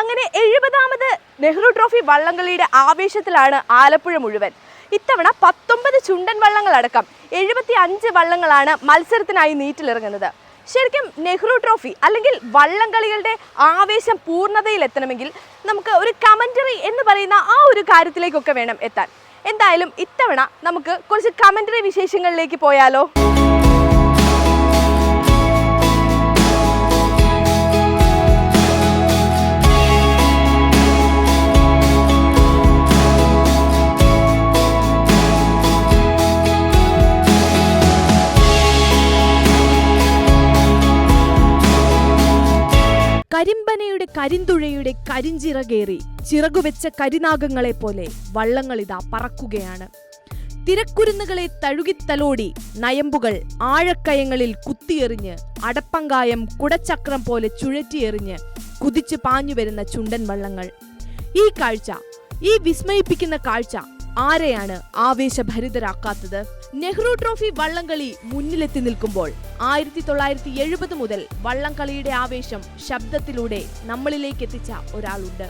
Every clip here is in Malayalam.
അങ്ങനെ 70ാമത് നെഹ്റു ട്രോഫി വള്ളംകളിയുടെ ആവേശത്തിലാണ് ആലപ്പുഴ മുഴുവൻ. ഇത്തവണ 19 ചുണ്ടൻ വള്ളങ്ങളടക്കം 75 വള്ളങ്ങളാണ് മത്സരത്തിനായി നീറ്റിലിറങ്ങുന്നത്. ശരിക്കും നെഹ്റു ട്രോഫി അല്ലെങ്കിൽ വള്ളംകളികളുടെ ആവേശം പൂർണ്ണതയിലെത്തണമെങ്കിൽ നമുക്ക് ഒരു കമന്ററി എന്ന് പറയുന്ന ആ ഒരു കാര്യത്തിലേക്കൊക്കെ വേണം എത്താൻ. എന്തായാലും ഇത്തവണ നമുക്ക് കുറച്ച് കമന്ററി വിശേഷങ്ങളിലേക്ക് പോയാലോ? കരിമ്പനയുടെ കരിന്തുഴയുടെ കരിഞ്ചിറകേറി ചിറകുവെച്ച കരിനാഗങ്ങളെ പോലെ വള്ളങ്ങളിതാ പറക്കുകയാണ്. തിരക്കുരുന്നുകളെ തഴുകിത്തലോടി നയമ്പുകൾ ആഴക്കയങ്ങളിൽ കുത്തിയെറിഞ്ഞ് അടപ്പങ്കായം കുടച്ചക്രം പോലെ ചുഴറ്റിയെറിഞ്ഞ് കുതിച്ചു പാഞ്ഞുവരുന്ന ചുണ്ടൻ വള്ളങ്ങൾ. ഈ കാഴ്ച, ഈ വിസ്മയിപ്പിക്കുന്ന കാഴ്ച ആരെയാണ് ആവേശഭരിതരാക്കാത്തത്? നെഹ്റു ട്രോഫി വള്ളംകളി മുന്നിലെത്തി നിൽക്കുമ്പോൾ 1970 മുതൽ വള്ളംകളിയുടെ ആവേശം ശബ്ദത്തിലൂടെ നമ്മളിലേക്ക് എത്തിച്ച ഒരാളുണ്ട്.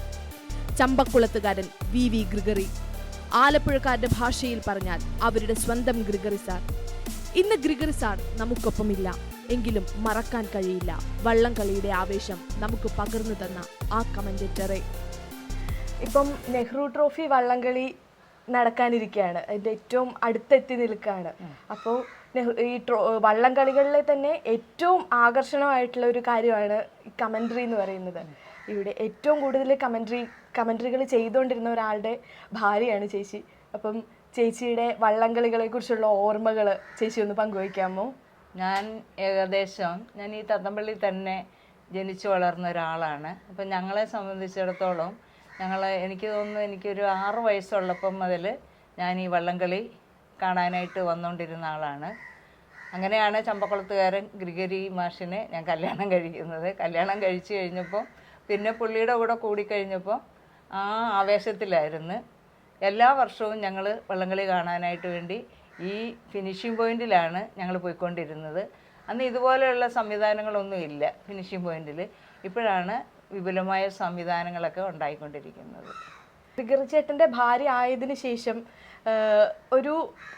ചമ്പക്കുളത്തുകാരൻ വി ഗ്രിഗറി. ആലപ്പുഴക്കാരുടെ ഭാഷയിൽ പറഞ്ഞാൽ അവരുടെ സ്വന്തം ഗ്രിഗറി സാർ. ഇന്ന് ഗ്രിഗറി സാർ നമുക്കൊപ്പമില്ല, എങ്കിലും മറക്കാൻ കഴിയില്ല വള്ളംകളിയുടെ ആവേശം നമുക്ക് പകർന്നു തന്ന ആ കമന്റേറ്ററെ. ഇപ്പം നെഹ്റു ട്രോഫി വള്ളംകളി നടക്കാനിരിക്കുകയാണ്, അതിൻ്റെ ഏറ്റവും അടുത്തെത്തി നിൽക്കുകയാണ്. അപ്പോൾ ഈ വള്ളംകളികളിലെ തന്നെ ഏറ്റവും ആകർഷണമായിട്ടുള്ള ഒരു കാര്യമാണ് ഈ കമൻട്രി എന്ന് പറയുന്നത്. ഇവിടെ ഏറ്റവും കൂടുതൽ കമൻട്രികൾ ചെയ്തുകൊണ്ടിരുന്ന ഒരാളുടെ ഭാര്യയാണ് ചേച്ചി. അപ്പം ചേച്ചിയുടെ വള്ളംകളികളെ കുറിച്ചുള്ള ഓർമ്മകൾ ചേച്ചി ഒന്ന് പങ്കുവയ്ക്കാമോ? ഞാൻ ഈ തത്തമ്പള്ളി തന്നെ ജനിച്ചു വളർന്ന ഒരാളാണ്. അപ്പം ഞങ്ങളെ സംബന്ധിച്ചിടത്തോളം എനിക്ക് തോന്നുന്നു എനിക്കൊരു 6 വയസ്സുള്ളപ്പം മുതൽ ഞാൻ ഈ വള്ളംകളി കാണാനായിട്ട് വന്നുകൊണ്ടിരുന്ന ആളാണ്. അങ്ങനെയാണ് ചമ്പക്കുളത്തുകാരൻ ഗ്രിഗറി മാഷിനെ ഞാൻ കല്യാണം കഴിക്കുന്നത്. കല്യാണം കഴിച്ചു കഴിഞ്ഞപ്പോൾ പിന്നെ പുള്ളിയുടെ കൂടെ കൂടിക്കഴിഞ്ഞപ്പോൾ ആ ആവേശത്തിലായിരുന്നു. എല്ലാ വർഷവും ഞങ്ങൾ വള്ളംകളി കാണാനായിട്ട് വേണ്ടി ഈ ഫിനിഷിംഗ് പോയിന്റിലാണ് ഞങ്ങൾ പോയിക്കൊണ്ടിരുന്നത്. അന്ന് ഇതുപോലെയുള്ള സംവിധാനങ്ങളൊന്നും ഇല്ല ഫിനിഷിംഗ് പോയിന്റിൽ. ഇപ്പോഴാണ് വിപുലമായ സംവിധാനങ്ങളൊക്കെ ഉണ്ടായിക്കൊണ്ടിരിക്കുന്നത്. ഗ്രിഗറി ചേട്ടൻ്റെ ഭാര്യ ആയതിനു ശേഷം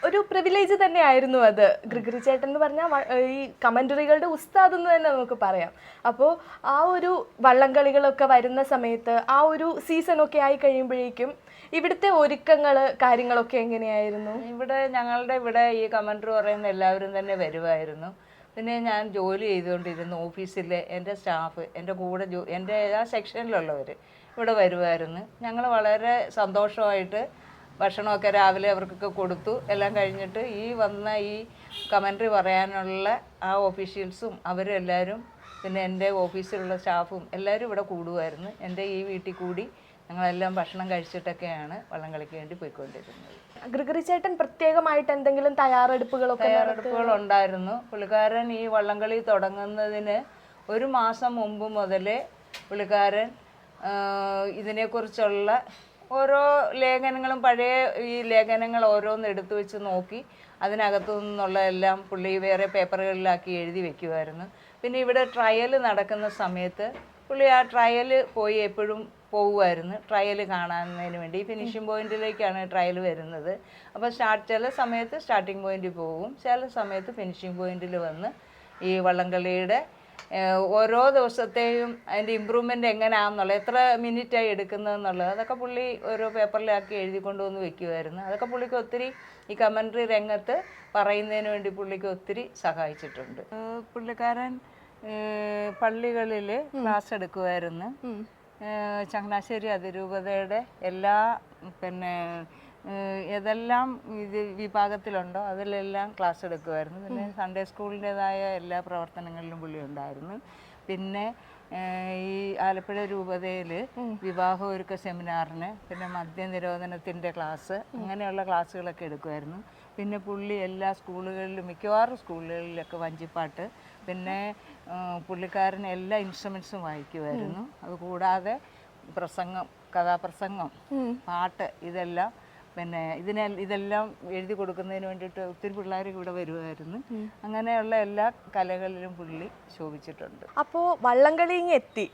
ഒരു പ്രിവിലേജ് തന്നെയായിരുന്നു അത്. ഗ്രിഗറി ചേട്ടൻ എന്ന് പറഞ്ഞാൽ ഈ കമന്ററികളുടെ ഉസ്താദ് എന്ന് തന്നെ നമുക്ക് പറയാം. അപ്പോൾ ആ ഒരു വള്ളംകളികളൊക്കെ വരുന്ന സമയത്ത് ആ ഒരു സീസണൊക്കെ ആയി കഴിയുമ്പോഴേക്കും ഇവിടുത്തെ ഒരുക്കങ്ങൾ കാര്യങ്ങളൊക്കെ എങ്ങനെയായിരുന്നു? ഞങ്ങളുടെ ഇവിടെ ഈ കമന്ററി പറയുന്ന എല്ലാവരും തന്നെ വരുമായിരുന്നു. പിന്നെ ഞാൻ ജോലി ചെയ്തുകൊണ്ടിരുന്ന ഓഫീസിലെ എൻ്റെ സ്റ്റാഫ്, എൻ്റെ കൂടെ എൻ്റെ ആ സെക്ഷനിലുള്ളവർ ഇവിടെ വരുമായിരുന്നു. ഞങ്ങൾ വളരെ സന്തോഷമായിട്ട് ഭക്ഷണമൊക്കെ രാവിലെ അവർക്കൊക്കെ കൊടുത്തു. എല്ലാം കഴിഞ്ഞിട്ട് ഈ കമൻട്രി പറയാനുള്ള ആ ഓഫീഷ്യൽസും അവരെല്ലാവരും പിന്നെ എൻ്റെ ഓഫീസിലുള്ള സ്റ്റാഫും എല്ലാവരും ഇവിടെ കൂടുമായിരുന്നു. എൻ്റെ ഈ വീട്ടിൽ കൂടി ഞങ്ങളെല്ലാം ഭക്ഷണം കഴിച്ചിട്ടൊക്കെയാണ് വള്ളംകളിക്ക് വേണ്ടി പോയിക്കൊണ്ടിരുന്നത്. ഗ്രിഗറി ചേട്ടൻ പ്രത്യേകമായിട്ട് എന്തെങ്കിലും തയ്യാറെടുപ്പുകൾ ഉണ്ടായിരുന്നു. പുള്ളിക്കാരൻ ഈ വള്ളംകളി തുടങ്ങുന്നതിന് 1 മാസം മുമ്പ് മുതലേ പുള്ളിക്കാരൻ ഇതിനെക്കുറിച്ചുള്ള ഓരോ ലേഖനങ്ങളും പഴയ ഈ ലേഖനങ്ങൾ ഓരോന്ന് എടുത്തു വെച്ച് നോക്കി അതിനകത്തു നിന്നുള്ള എല്ലാം പുള്ളി വേറെ പേപ്പറുകളിലാക്കി എഴുതി വെക്കുമായിരുന്നു. പിന്നെ ഇവിടെ ട്രയൽ നടക്കുന്ന സമയത്ത് പുള്ളി ആ ട്രയൽ പോയി എപ്പോഴും പോകുമായിരുന്നു ട്രയൽ കാണുന്നതിന് വേണ്ടി. ഫിനിഷിംഗ് പോയിന്റിലേക്കാണ് ട്രയൽ വരുന്നത്. അപ്പോൾ ചില സമയത്ത് സ്റ്റാർട്ടിംഗ് പോയിന്റിൽ പോകും, ചില സമയത്ത് ഫിനിഷിംഗ് പോയിന്റിൽ വന്ന് ഈ വള്ളംകളിയുടെ ഓരോ ദിവസത്തെയും അതിൻ്റെ ഇമ്പ്രൂവ്മെൻ്റ് എങ്ങനെയാണെന്നുള്ളത്, എത്ര മിനിറ്റായി എടുക്കുന്നതെന്നുള്ളത് അതൊക്കെ പുള്ളി ഓരോ പേപ്പറിലാക്കി എഴുതി കൊണ്ടുവന്ന് വെക്കുമായിരുന്നു. അതൊക്കെ പുള്ളിക്ക് ഒത്തിരി ഈ കമൻട്രി രംഗത്ത് പറയുന്നതിന് വേണ്ടി പുള്ളിക്ക് ഒത്തിരി സഹായിച്ചിട്ടുണ്ട്. പുള്ളിക്കാരൻ പള്ളികളിൽ ക്ലാസ് എടുക്കുമായിരുന്നു. ചങ്ങനാശ്ശേരി അതിരൂപതയുടെ എല്ലാ ഏതെല്ലാം വിഭാഗത്തിലുണ്ടോ അതിലെല്ലാം ക്ലാസ് എടുക്കുമായിരുന്നു. പിന്നെ സൺഡേ സ്കൂളിൻ്റെതായ എല്ലാ പ്രവർത്തനങ്ങളിലും പുള്ളി ഉണ്ടായിരുന്നു. പിന്നെ ഈ ആലപ്പുഴ രൂപതയിൽ വിവാഹ ഒരുക്ക സെമിനാറിന്, പിന്നെ മദ്യനിരോധനത്തിൻ്റെ ക്ലാസ്, അങ്ങനെയുള്ള ക്ലാസ്സുകളൊക്കെ എടുക്കുമായിരുന്നു. പിന്നെ പുള്ളി എല്ലാ സ്കൂളുകളിലും മിക്കവാറും സ്കൂളുകളിലൊക്കെ വഞ്ചിപ്പാട്ട്, പിന്നെ പുള്ളിക്കാരൻ എല്ലാ ഇൻസ്ട്രുമെൻസും വായിക്കുമായിരുന്നു. അതുകൂടാതെ പ്രസംഗം, കഥാപ്രസംഗം, പാട്ട്, ഇതെല്ലാം പിന്നെ ഇതെല്ലാം എഴുതി കൊടുക്കുന്നതിന് വേണ്ടിയിട്ട് ഒത്തിരി പിള്ളേർ ഇവിടെ വരുമായിരുന്നു. അങ്ങനെയുള്ള എല്ലാ കലകളിലും പുള്ളി ശോഭിച്ചിട്ടുണ്ട്. അപ്പോൾ വള്ളംകളി ഇങ്ങ് എത്തി.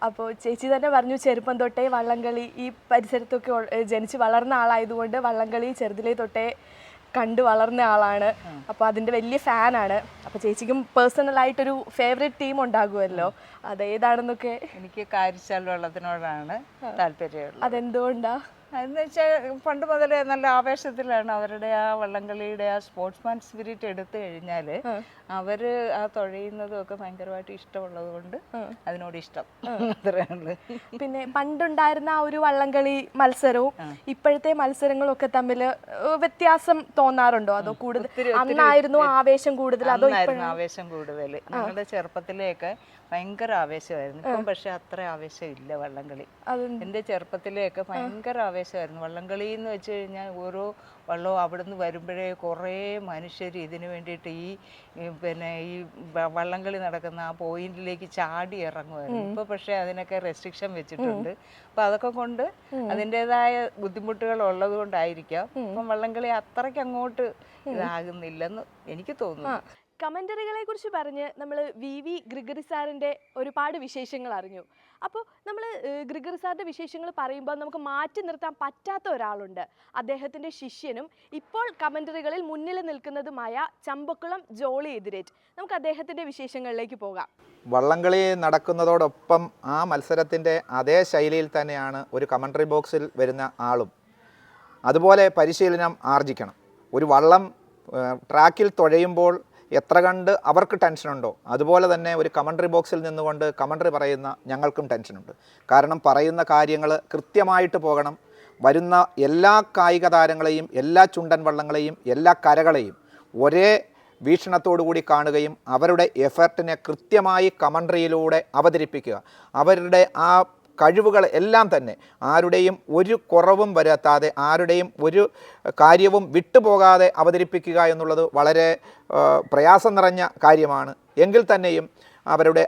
അപ്പോൾ ചേച്ചി തന്നെ പറഞ്ഞു ചെറുപ്പം തൊട്ടേ വള്ളംകളി ഈ പരിസരത്തൊക്കെ ജനിച്ച് വളർന്ന ആളായതുകൊണ്ട് വള്ളംകളി ചെറുതിലേ തൊട്ടേ കണ്ടു വളർന്ന ആളാണ്. അപ്പോൾ അതിൻ്റെ വലിയ ഫാനാണ്. അപ്പോൾ ചേച്ചിക്കും പേഴ്സണലായിട്ടൊരു ഫേവറേറ്റ് ടീം ഉണ്ടാകുമല്ലോ, അതേതാണെന്നൊക്കെ? എനിക്ക് കാരിച്ചാൽ വള്ളത്തിനോടാണ് താല്പര്യമുള്ളത്. അതെന്തുകൊണ്ടാണ്? അതെന്ന് വെച്ചാൽ പണ്ട് മുതലേ നല്ല ആവേശത്തിലാണ് അവരുടെ ആ വള്ളംകളിയുടെ ആ സ്പോർട്സ്മാൻ സ്പിരിറ്റ് എടുത്തു കഴിഞ്ഞാൽ അവർ ആ തുഴയുന്നതും ഒക്കെ ഭയങ്കരമായിട്ട് ഇഷ്ടമുള്ളത് കൊണ്ട് അതിനോട് ഇഷ്ടം, അത്രയാണ്. പിന്നെ പണ്ടുണ്ടായിരുന്ന ആ ഒരു വള്ളംകളി മത്സരവും ഇപ്പോഴത്തെ മത്സരങ്ങളും ഒക്കെ തമ്മിൽ വ്യത്യാസം തോന്നാറുണ്ടോ? അതോ കൂടുതൽ അന്നായിരുന്നു ആവേശം കൂടുതൽ? അതോ ആവേശം കൂടുതൽ. ഞങ്ങളുടെ ചെറുപ്പത്തിലെയൊക്കെ ഭയങ്കര ആവേശമായിരുന്നു. ഇപ്പം പക്ഷെ അത്ര ആവേശം ഇല്ല വള്ളംകളി. എൻ്റെ ചെറുപ്പത്തിലെയൊക്കെ ഭയങ്കര ആവേശമായിരുന്നു വള്ളംകളി എന്ന് വെച്ച് കഴിഞ്ഞാൽ. ഓരോ വള്ളവും അവിടുന്ന് വരുമ്പോഴേ കുറേ മനുഷ്യർ ഇതിനു വേണ്ടിയിട്ട് പിന്നെ ഈ വള്ളംകളി നടക്കുന്ന ആ പോയിന്റിലേക്ക് ചാടി ഇറങ്ങുമായിരുന്നു. ഇപ്പൊ പക്ഷെ അതിനൊക്കെ റെസ്ട്രിക്ഷൻ വെച്ചിട്ടുണ്ട്. അപ്പൊ അതൊക്കെ കൊണ്ട് അതിൻ്റെതായ ബുദ്ധിമുട്ടുകൾ ഉള്ളത് കൊണ്ടായിരിക്കാം ഇപ്പം വള്ളംകളി അത്രയ്ക്ക് അങ്ങോട്ട് ഇതാകുന്നില്ലെന്ന് എനിക്ക് തോന്നുന്നു. കമന്ററികളെ കുറിച്ച് പറഞ്ഞ് നമ്മൾ വി ഗ്രിഗറി സാറിൻ്റെ ഒരുപാട് വിശേഷങ്ങൾ അറിഞ്ഞു. അപ്പോൾ നമ്മൾ ഗ്രിഗറി സാറിൻ്റെ വിശേഷങ്ങൾ പറയുമ്പോൾ നമുക്ക് മാറ്റി നിർത്താൻ പറ്റാത്ത ഒരാളുണ്ട്. അദ്ദേഹത്തിൻ്റെ ശിഷ്യനും ഇപ്പോൾ കമന്ററികളിൽ മുന്നിൽ നിൽക്കുന്നതുമായ ചമ്പക്കുളം ജോളി എതിരേറ്റ്. നമുക്ക് അദ്ദേഹത്തിൻ്റെ വിശേഷങ്ങളിലേക്ക് പോകാം. വള്ളംകളി നടക്കുന്നതോടൊപ്പം ആ മത്സരത്തിൻ്റെ അതേ ശൈലിയിൽ തന്നെയാണ് ഒരു കമന്ററി ബോക്സിൽ വരുന്ന ആളും. അതുപോലെ പരിശീലനം ആർജിക്കണം. ഒരു വള്ളം ട്രാക്കിൽ തുഴയുമ്പോൾ എത്ര കണ്ട് അവർക്ക് ടെൻഷനുണ്ടോ അതുപോലെ തന്നെ ഒരു കമന്ററി ബോക്സിൽ നിന്നുകൊണ്ട് കമന്ററി പറയുന്ന ഞങ്ങൾക്കും ടെൻഷനുണ്ട്. കാരണം പറയുന്ന കാര്യങ്ങൾ കൃത്യമായിട്ട് പോകണം. വരുന്ന എല്ലാ കായിക താരങ്ങളെയും എല്ലാ ചുണ്ടൻ വള്ളങ്ങളെയും എല്ലാ കരകളെയും ഒരേ വീക്ഷണത്തോടു കൂടി കാണുകയും അവരുടെ എഫർട്ടിനെ കൃത്യമായി കമന്ററിയിലൂടെ അവതരിപ്പിക്കുക. അവരുടെ ആ കഴിവുകൾ എല്ലാം തന്നെ ആരുടെയും ഒരു കുറവും വരുത്താതെ ആരുടെയും ഒരു കാര്യവും വിട്ടുപോകാതെ അവതരിപ്പിക്കുക എന്നുള്ളത് വളരെ പ്രയാസം നിറഞ്ഞ കാര്യമാണ്. എങ്കിൽ തന്നെയും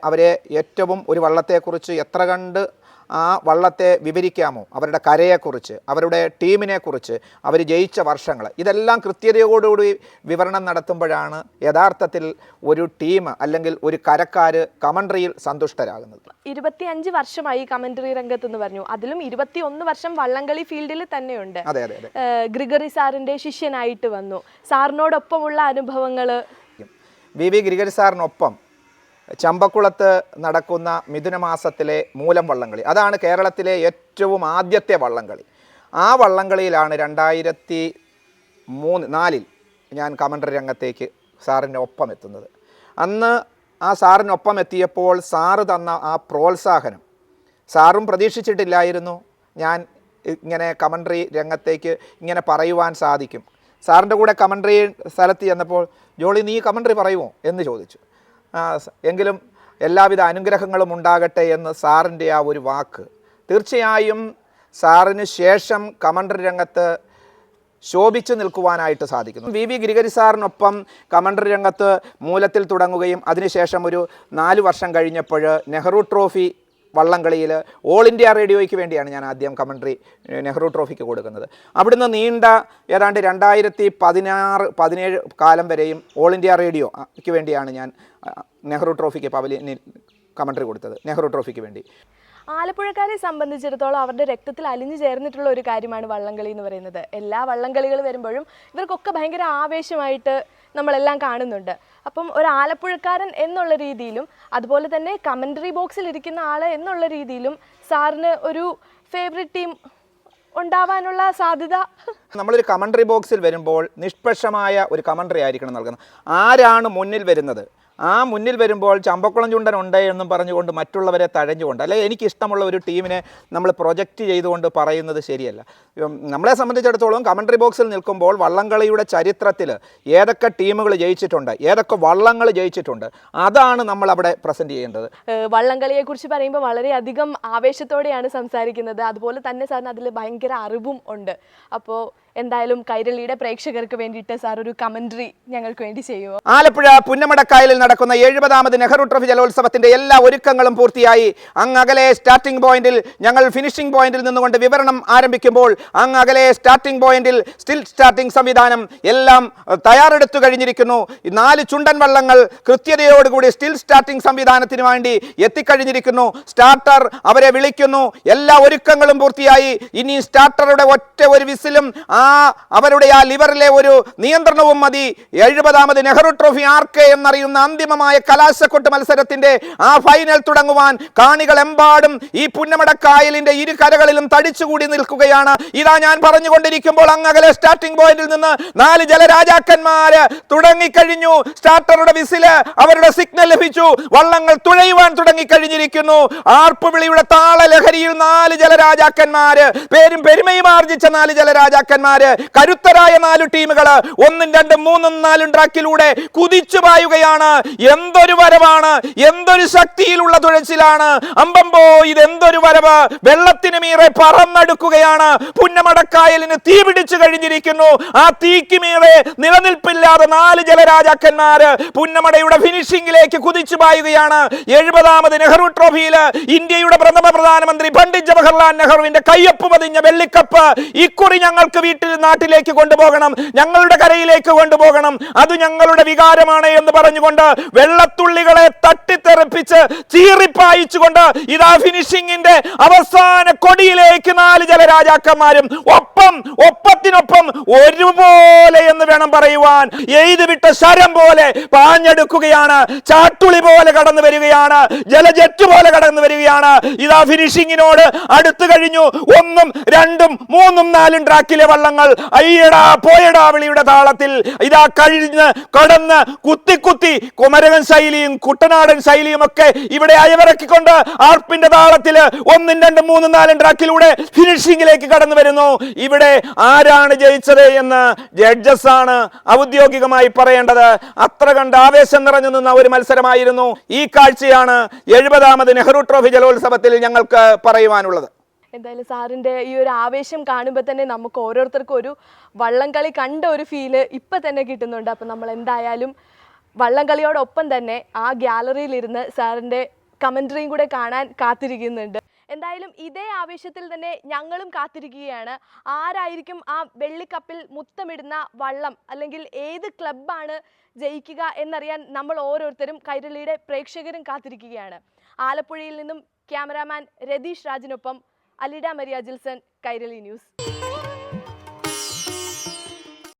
അവരെ ഏറ്റവും ഒരു വള്ളത്തെക്കുറിച്ച് എത്ര കണ്ട് ആ വള്ളത്തെ വിവരിക്കാമോ, അവരുടെ കരയെക്കുറിച്ച്, അവരുടെ ടീമിനെക്കുറിച്ച്, അവർ ജയിച്ച വർഷങ്ങൾ, ഇതെല്ലാം കൃത്യതയോടുകൂടി വിവരണം നടത്തുമ്പോഴാണ് യഥാർത്ഥത്തിൽ ഒരു ടീം അല്ലെങ്കിൽ ഒരു കരക്കാർ കമന്ററിയിൽ സന്തുഷ്ടരാകുന്നത്. 25 വർഷമായി കമന്ററി രംഗത്തെന്ന് പറഞ്ഞു. അതിലും 21 വർഷം വള്ളംകളി ഫീൽഡിൽ തന്നെയുണ്ട്. അതെ അതെ അതെ. ഗ്രിഗറി സാറിൻ്റെ ശിഷ്യനായിട്ട് വന്നു. സാറിനോടൊപ്പമുള്ള അനുഭവങ്ങൾ? വി ഗ്രിഗറി സാറിനൊപ്പം ചമ്പക്കുളത്ത് നടക്കുന്ന മിഥുനമാസത്തിലെ മൂലം വള്ളംകളി, അതാണ് കേരളത്തിലെ ഏറ്റവും ആദ്യത്തെ വള്ളംകളി. ആ വള്ളംകളിയിലാണ് 2003-4 ഞാൻ കമന്ററി രംഗത്തേക്ക് സാറിൻ്റെ ഒപ്പം എത്തുന്നത്. അന്ന് ആ സാറിനൊപ്പം എത്തിയപ്പോൾ സാറ് തന്ന ആ പ്രോത്സാഹനം സാറും പ്രതീക്ഷിച്ചിട്ടില്ലായിരുന്നു. ഞാൻ ഇങ്ങനെ കമന്ററി രംഗത്തേക്ക് ഇങ്ങനെ പറയുവാൻ സാധിക്കും. സാറിൻ്റെ കൂടെ കമന്ററി സ്ഥലത്ത് ചെന്നപ്പോൾ ജോളി നീ കമന്ററി പറയുമോ എന്ന് ചോദിച്ചു. എങ്കിലും എല്ലാവിധ അനുഗ്രഹങ്ങളും ഉണ്ടാകട്ടെ എന്ന് സാറിൻ്റെ ആ ഒരു വാക്ക് തീർച്ചയായും സാറിന് ശേഷം കമന്ററി രംഗത്ത് ശോഭിച്ചു നിൽക്കുവാനായിട്ട് സാധിക്കുന്നു. വി ഗ്രിഗറി സാറിനൊപ്പം കമന്ററി രംഗത്ത് മൂലത്തിൽ തുടങ്ങുകയും അതിനുശേഷം ഒരു 4 വർഷം കഴിഞ്ഞപ്പോൾ നെഹ്റു ട്രോഫി വള്ളംകളിയിൽ ഓൾ ഇന്ത്യ റേഡിയോയ്ക്ക് വേണ്ടിയാണ് ഞാൻ ആദ്യം കമന്ററി നെഹ്റു ട്രോഫിക്ക് കൊടുക്കുന്നത്. അവിടുന്ന് നീണ്ട ഏതാണ്ട് 2016-17 കാലം വരെയും ഓൾ ഇന്ത്യ റേഡിയോയ്ക്ക് വേണ്ടിയാണ് ഞാൻ നെഹ്റു ട്രോഫിക്ക് പവലിയനിൽ കമന്ററി കൊടുത്തത്, നെഹ്റു ട്രോഫിക്ക് വേണ്ടി. ആലപ്പുഴക്കാരെ സംബന്ധിച്ചിടത്തോളം അവരുടെ രക്തത്തിൽ അലിഞ്ഞു ചേർന്നിട്ടുള്ള ഒരു കാര്യമാണ് വള്ളംകളി എന്ന് പറയുന്നത്. എല്ലാ വള്ളംകളികൾ വരുമ്പോഴും ഇവർക്കൊക്കെ ഭയങ്കര ആവേശമായിട്ട് നമ്മളെല്ലാം കാണുന്നുണ്ട്. അപ്പം ഒരു ആലപ്പുഴക്കാരൻ എന്നുള്ള രീതിയിലും അതുപോലെ തന്നെ കമന്ററി ബോക്സിൽ ഇരിക്കുന്ന ആൾ എന്നുള്ള രീതിയിലും സാറിന് ഒരു ഫേവറേറ്റ് ടീം ഉണ്ടാവാനുള്ള സാധ്യത? നമ്മളൊരു കമന്ററി ബോക്സിൽ വരുമ്പോൾ നിഷ്പക്ഷമായ ഒരു കമന്ററി ആയിരിക്കണം നൽകുന്നത്. ആരാണ് മുന്നിൽ വരുന്നത്, ആ മുന്നിൽ വരുമ്പോൾ ചമ്പക്കുളം ചുണ്ടൻ ഉണ്ട് എന്നും പറഞ്ഞുകൊണ്ട് മറ്റുള്ളവരെ തഴഞ്ഞുകൊണ്ട്, അല്ലെങ്കിൽ എനിക്കിഷ്ടമുള്ള ഒരു ടീമിനെ നമ്മൾ പ്രൊജക്റ്റ് ചെയ്തുകൊണ്ട് പറയുന്നത് ശരിയല്ല. നമ്മളെ സംബന്ധിച്ചിടത്തോളം കമന്ററി ബോക്സിൽ നിൽക്കുമ്പോൾ വള്ളംകളിയുടെ ചരിത്രത്തിൽ ഏതൊക്കെ ടീമുകൾ ജയിച്ചിട്ടുണ്ട്, ഏതൊക്കെ വള്ളങ്ങൾ ജയിച്ചിട്ടുണ്ട്, അതാണ് നമ്മൾ അവിടെ പ്രസൻറ്റ് ചെയ്യേണ്ടത്. വള്ളംകളിയെക്കുറിച്ച് പറയുമ്പോൾ വളരെയധികം ആവേശത്തോടെയാണ് സംസാരിക്കുന്നത്. അതുപോലെ തന്നെ സാറിന് അതിൽ ഭയങ്കര അറിവും ഉണ്ട്. അപ്പോൾ എന്തായാലും കൈരളിയുടെ പ്രേക്ഷകർക്ക് വേണ്ടിയിട്ട് സാർ ഒരു കമന്ററി ഞങ്ങൾക്ക് വേണ്ടി ചെയ്യുമോ? ആലപ്പുഴ പുന്നമടക്കായലിൽ നടക്കുന്ന 70ാമത് നെഹ്റു ട്രോഫി ജലോത്സവത്തിന്റെ എല്ലാ ഒരുക്കങ്ങളും പൂർത്തിയായി. അങ്ങകലെ സ്റ്റാർട്ടിംഗ് പോയിന്റിൽ ഞങ്ങൾ ഫിനിഷിംഗ് പോയിന്റിൽ നിന്നുകൊണ്ട് വിവരണം ആരംഭിക്കുമ്പോൾ അങ്ങകലെ സ്റ്റാർട്ടിംഗ് പോയിന്റിൽ സ്റ്റിൽ സ്റ്റാർട്ടിംഗ് സംവിധാനം എല്ലാം തയ്യാറെടുത്തു കഴിഞ്ഞിരിക്കുന്നു. 4 ചുണ്ടൻ വള്ളങ്ങൾ കൃത്യതയോടുകൂടി സ്റ്റിൽ സ്റ്റാർട്ടിംഗ് സംവിധാനത്തിന് വേണ്ടി എത്തിക്കഴിഞ്ഞിരിക്കുന്നു. സ്റ്റാർട്ടർ അവരെ വിളിക്കുന്നു. എല്ലാ ഒരുക്കങ്ങളും പൂർത്തിയായി. ഇനി സ്റ്റാർട്ടറുടെ ഒറ്റ ഒരു വിസിലും അവരുടെ ആ ലിവറിലെ ഒരു നിയന്ത്രണവും മതി. 70ാമത് നെഹ്റു ട്രോഫി ആർക്ക് എന്നറിയുന്ന അന്തിമമായ കലാശക്കൊട്ട് മത്സരത്തിന്റെ ആ ഫൈനൽ തുടങ്ങുവാൻ കാണികളെമ്പാടും ഈ പുന്നമടക്കായലിന്റെ ഇരു കരകളിലും തടിച്ചുകൂടി നിൽക്കുകയാണ്. ഇതാ ഞാൻ പറഞ്ഞുകൊണ്ടിരിക്കുമ്പോൾ അങ്ങകലെ സ്റ്റാർട്ടിംഗ് പോയിന്റിൽ നിന്ന് 4 ജലരാജാക്കന്മാര് തുടങ്ങിക്കഴിഞ്ഞു. സ്റ്റാർട്ടറുടെ വിസില് അവരുടെ സിഗ്നൽ ലഭിച്ചു. വള്ളങ്ങൾ തുഴയുവാൻ തുടങ്ങിക്കഴിഞ്ഞിരിക്കുന്നു. ആർപ്പുവിളിയുടെ താളലഹരിയിൽ 4 ജലരാജാക്കന്മാര്, പേരും പെരുമയും ആർജിച്ച 4 ജലരാജാക്കന്മാര്, കരുത്തരായ 4 ടീമുകള് 1, 2, 3, 4 ട്രാക്കിലൂടെ കുതിച്ചു പായുകയാണ്. എന്തൊരു വരവാണ്, എന്തൊരു ശക്തിയിലുള്ള തുഴച്ചിലാണ്. അമ്പമ്പോ, ഇതെന്തൊരു വരവ്! വെള്ളത്തിന് മീറെ പറന്നെടുക്കുകയാണ്. പുന്നമടക്കായലിന് തീ പിടിച്ചു കഴിഞ്ഞിരിക്കുന്നു. ആ തീക്ക് മീറെ നിലനിൽപ്പില്ലാതെ 4 ജലരാജാക്കന്മാര് പുന്നമടയുടെ ഫിനിഷിംഗിലേക്ക് കുതിച്ചു പായുകയാണ്. 70ാമത് നെഹ്റു ട്രോഫിയിൽ ഇന്ത്യയുടെ പ്രധാനമന്ത്രി പണ്ഡിറ്റ് ജവഹർലാൽ നെഹ്റുവിന്റെ കയ്യൊപ്പ് പതിഞ്ഞ വെള്ളിക്കപ്പ് ഇക്കുറി ഞങ്ങൾക്ക് നാട്ടിലേക്ക് കൊണ്ടുപോകണം, ഞങ്ങളുടെ കരയിലേക്ക് കൊണ്ടുപോകണം, അത് ഞങ്ങളുടെ വികാരമാണ് എന്ന് പറഞ്ഞുകൊണ്ട് വെള്ളത്തുള്ളികളെ തട്ടിത്തെറിപ്പിച്ച് ചീറിപ്പായിച്ചുകൊണ്ട് ഇതാ ഫിനിഷിംഗിന്റെ അവസാന കൊടിയിലേക്ക് 4 ജലരാജാക്കന്മാരും ഒപ്പത്തിനൊപ്പം ഒരുപോലെ എന്ന് വേണം പറയുവാൻ. എയ്ത് വിട്ട ശരം പോലെ പാഞ്ഞെടുക്കുകയാണ്. ചാട്ടുളി പോലെ കടന്നു വരികയാണ്. ജലജെറ്റ് പോലെ കടന്നു വരികയാണ്. ഇതാ ഫിനിഷിംഗിനോട് അടുത്തു കഴിഞ്ഞു. 1, 2, 3, 4 ട്രാക്കിലെ വള്ളങ്ങൾ അയ്യടാ പോയടാ വിളിയുടെ താളത്തിൽ ഇതാ കഴിഞ്ഞ് കടന്ന് കുത്തി കുമരകൻ ശൈലിയും കുട്ടനാടൻ ശൈലിയും ഒക്കെ ഇവിടെ അയവിറക്കിക്കൊണ്ട് ആർപ്പിന്റെ താളത്തില് 1, 2, 3, 4 ട്രാക്കിലൂടെ ഫിനിഷിംഗിലേക്ക് കടന്നു വരുന്നു. ഇവിടെ ആരാണ് ജയിച്ചത് എന്ന് ജഡ്ജസ് ആണ് ഔദ്യോഗികമായി പറയേണ്ടത്. അത്ര കണ്ട് ആവേശം നിറഞ്ഞു നിന്ന ഒരു മത്സരമായിരുന്നു. ഈ കാഴ്ചയാണ് 70ാമത് നെഹ്റു ട്രോഫി ജലോത്സവത്തിൽ ഞങ്ങൾക്ക് പറയുവാനുള്ളത്. എന്തായാലും സാറിൻ്റെ ഈ ഒരു ആവേശം കാണുമ്പോൾ തന്നെ നമുക്ക് ഓരോരുത്തർക്കും ഒരു വള്ളംകളി കണ്ട ഒരു ഫീല് ഇപ്പം തന്നെ കിട്ടുന്നുണ്ട്. അപ്പം നമ്മൾ എന്തായാലും വള്ളംകളിയോടൊപ്പം തന്നെ ആ ഗ്യാലറിയിലിരുന്ന് സാറിൻ്റെ കമൻട്രിയും കൂടെ കാണാൻ കാത്തിരിക്കുന്നുണ്ട്. എന്തായാലും ഇതേ ആവേശത്തിൽ തന്നെ ഞങ്ങളും കാത്തിരിക്കുകയാണ്. ആരായിരിക്കും ആ വെള്ളിക്കപ്പിൽ മുത്തമിടുന്ന വള്ളം, അല്ലെങ്കിൽ ഏത് ക്ലബ്ബാണ് ജയിക്കുക എന്നറിയാൻ നമ്മൾ ഓരോരുത്തരും കൈരളിയുടെ പ്രേക്ഷകരും കാത്തിരിക്കുകയാണ്. ആലപ്പുഴയിൽ നിന്നും ക്യാമറാമാൻ രതീഷ് രാജിനൊപ്പം അലിഡ മരിയ ജിൽസൺ, കൈരളി ന്യൂസ്.